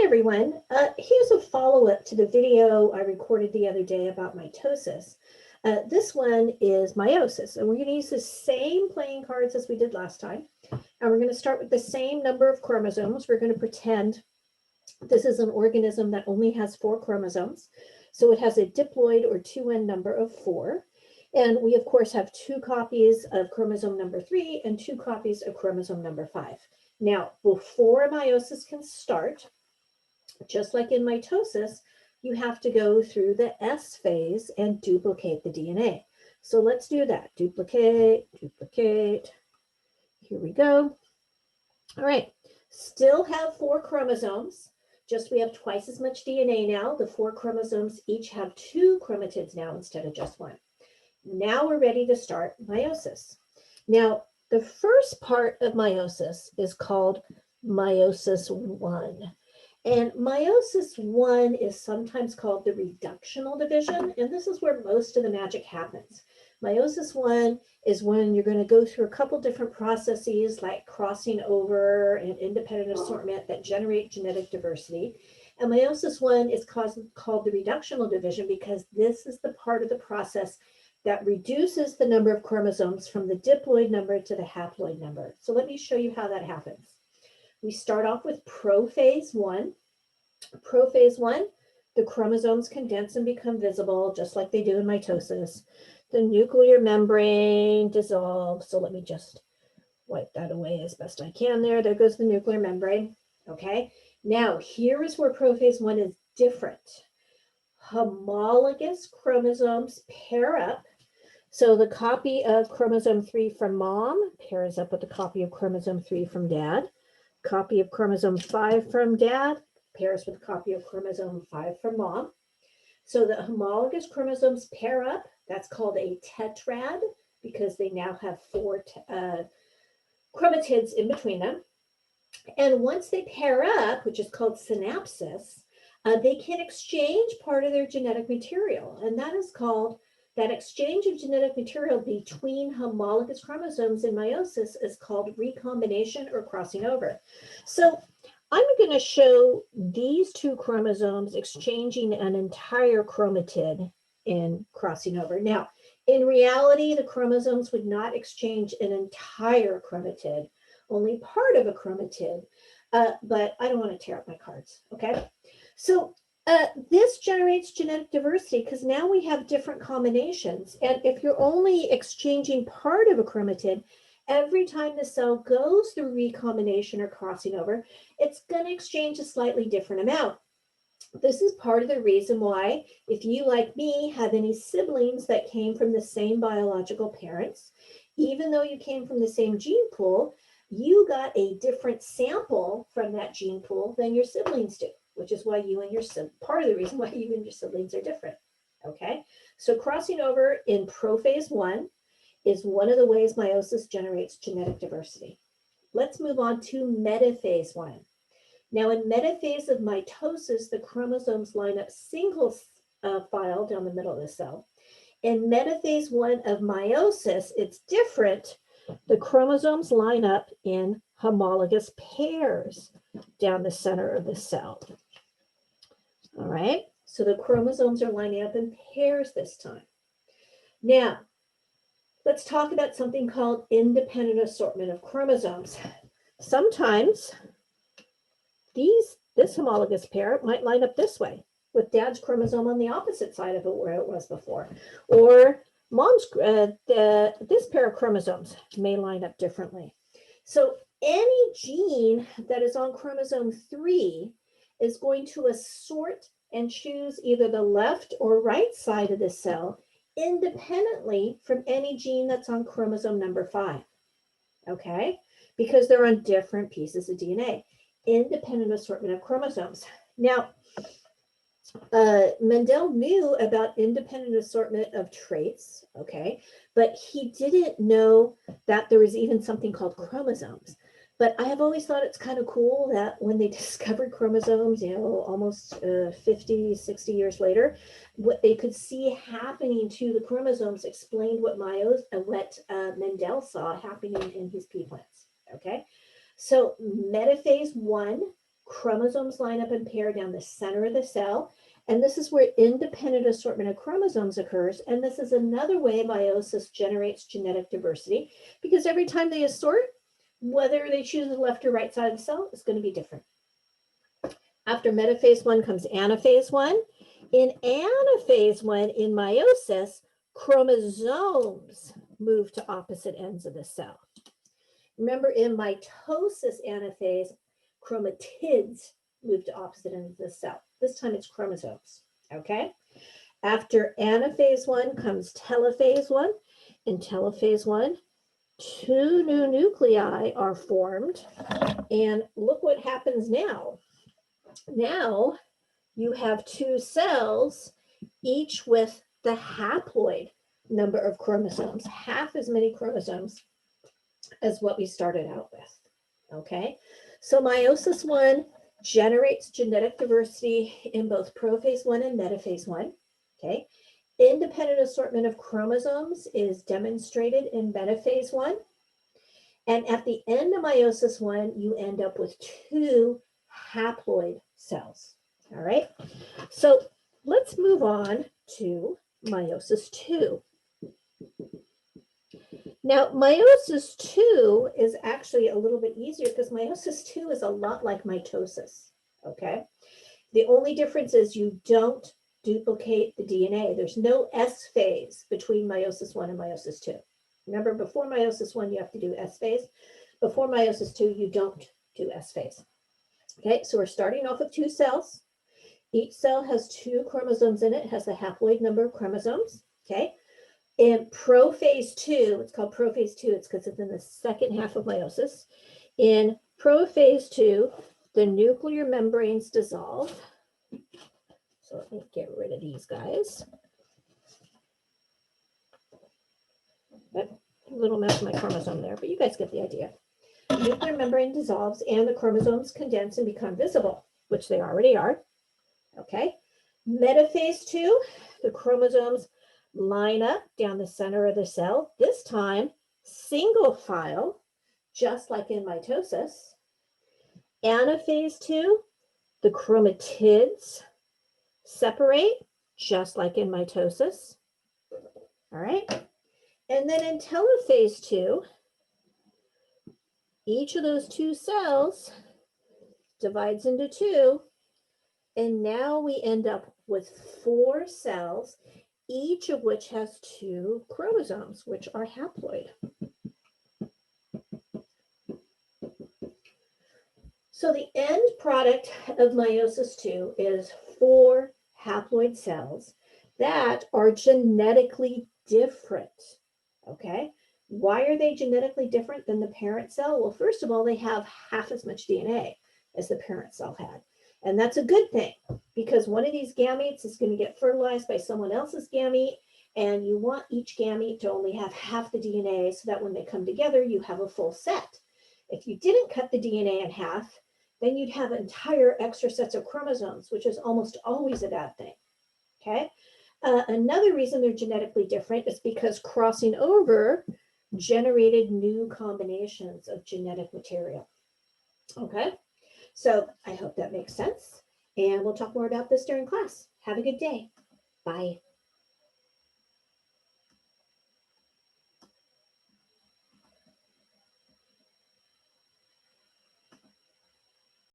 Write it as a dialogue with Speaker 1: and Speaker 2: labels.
Speaker 1: everyone. Here's a follow-up to the video I recorded the other day about mitosis. This one is meiosis, and we're going to use the same playing cards as we did last time. And we're going to start with the same number of chromosomes. We're going to pretend this is an organism that only has 4 chromosomes. So it has a diploid or 2n number of 4. And we, of course, have 2 copies of chromosome number 3 and 2 copies of chromosome number 5. Now, before meiosis can start, just like in mitosis, you have to go through the S phase and duplicate the DNA. So let's do that. Duplicate, duplicate. Here we go. All right, still have 4 chromosomes, just we have twice as much DNA now. The 4 chromosomes each have 2 chromatids now instead of just 1. Now we're ready to start meiosis. Now, the first part of meiosis is called meiosis 1. And meiosis 1 is sometimes called the reductional division, and this is where most of the magic happens. Meiosis 1 is when you're going to go through a couple different processes like crossing over and independent assortment that generate genetic diversity. And meiosis 1 is called the reductional division because this is the part of the process that reduces the number of chromosomes from the diploid number to the haploid number. So let me show you how that happens. We start off with prophase 1. Prophase 1, the chromosomes condense and become visible just like they do in mitosis. The nuclear membrane dissolves. So let me just wipe that away as best I can there. There goes the nuclear membrane. Okay. Now, here is where prophase 1 is different. Homologous chromosomes pair up. So the copy of chromosome 3 from mom pairs up with the copy of chromosome 3 from dad. Copy of chromosome 5 from dad pairs with a copy of chromosome 5 from mom. So the homologous chromosomes pair up. That's called a tetrad because they now have 4 chromatids in between them. And once they pair up, which is called synapsis, they can exchange part of their genetic material. And that is called, that exchange of genetic material between homologous chromosomes in meiosis is called recombination or crossing over. So I'm going to show these 2 chromosomes exchanging an entire chromatid in crossing over. Now, in reality, the chromosomes would not exchange an entire chromatid, only part of a chromatid, but I don't want to tear up my cards, okay? So this generates genetic diversity because now we have different combinations. And if you're only exchanging part of a chromatid, every time the cell goes through recombination or crossing over, it's going to exchange a slightly different amount. This is part of the reason why, if you, like me, have any siblings that came from the same biological parents, even though you came from the same gene pool, you got a different sample from that gene pool than your siblings do, which is why you and your part of the reason why you and your siblings are different. Okay, so crossing over in prophase 1 is one of the ways meiosis generates genetic diversity. Let's move on to metaphase 1. Now, in metaphase of mitosis, the chromosomes line up single file down the middle of the cell. In metaphase 1 of meiosis, it's different. The chromosomes line up in homologous pairs down the center of the cell. All right, so the chromosomes are lining up in pairs this time. Now, let's talk about something called independent assortment of chromosomes. Sometimes this homologous pair might line up this way with dad's chromosome on the opposite side of it where it was before. Or mom's, this pair of chromosomes may line up differently. So any gene that is on chromosome 3 is going to assort and choose either the left or right side of the cell independently from any gene that's on chromosome number 5, okay? Because they're on different pieces of DNA. Independent assortment of chromosomes. Now, Mendel knew about independent assortment of traits, okay, but he didn't know that there was even something called chromosomes. But I have always thought it's kind of cool that when they discovered chromosomes, you know, almost 50, 60 years later, what they could see happening to the chromosomes explained what Mendel saw happening in his pea plants, okay? So metaphase 1, Chromosomes line up in pair down the center of the cell. And this is where independent assortment of chromosomes occurs. And this is another way meiosis generates genetic diversity, because every time they assort, whether they choose the left or right side of the cell is going to be different. After metaphase 1 comes anaphase 1. In anaphase 1, in meiosis, chromosomes move to opposite ends of the cell. Remember, in mitosis anaphase, chromatids move to opposite ends of the cell. This time it's chromosomes, okay? After anaphase 1 comes telophase 1. In telophase 1, 2 new nuclei are formed. And look what happens now. Now you have 2 cells, each with the haploid number of chromosomes, half as many chromosomes as what we started out with, okay? So meiosis 1 generates genetic diversity in both prophase 1 and metaphase 1, okay? Independent assortment of chromosomes is demonstrated in metaphase 1. And at the end of meiosis 1, you end up with 2 haploid cells, all right? So let's move on to meiosis 2. Now, meiosis 2 is actually a little bit easier because meiosis 2 is a lot like mitosis, okay? The only difference is you don't duplicate the DNA. There's no S phase between meiosis 1 and meiosis 2. Remember, before meiosis 1, you have to do S phase. Before meiosis 2, you don't do S phase. Okay, so we're starting off with 2 cells. Each cell has 2 chromosomes in it. It has the haploid number of chromosomes, okay? In prophase 2, it's called prophase 2, it's because it's in the second half of meiosis. In prophase 2, the nuclear membranes dissolve. So let me get rid of these guys. A little mess of my chromosome there, but you guys get the idea. The nuclear membrane dissolves and the chromosomes condense and become visible, which they already are. Okay. Metaphase 2, the chromosomes line up down the center of the cell. This time, single file, just like in mitosis. Anaphase 2, the chromatids separate, just like in mitosis. All right. And then in telophase 2, each of those 2 cells divides into 2, and now we end up with 4 cells, each of which has 2 chromosomes, which are haploid. So the end product of meiosis 2 is 4 haploid cells that are genetically different, okay? Why are they genetically different than the parent cell? Well, first of all, they have half as much DNA as the parent cell had. And that's a good thing, because one of these gametes is going to get fertilized by someone else's gamete, and you want each gamete to only have half the DNA so that when they come together, you have a full set. If you didn't cut the DNA in half, then you'd have entire extra sets of chromosomes, which is almost always a bad thing, okay? Another reason they're genetically different is because crossing over generated new combinations of genetic material, okay? So I hope that makes sense, and we'll talk more about this during class. Have a good day. Bye.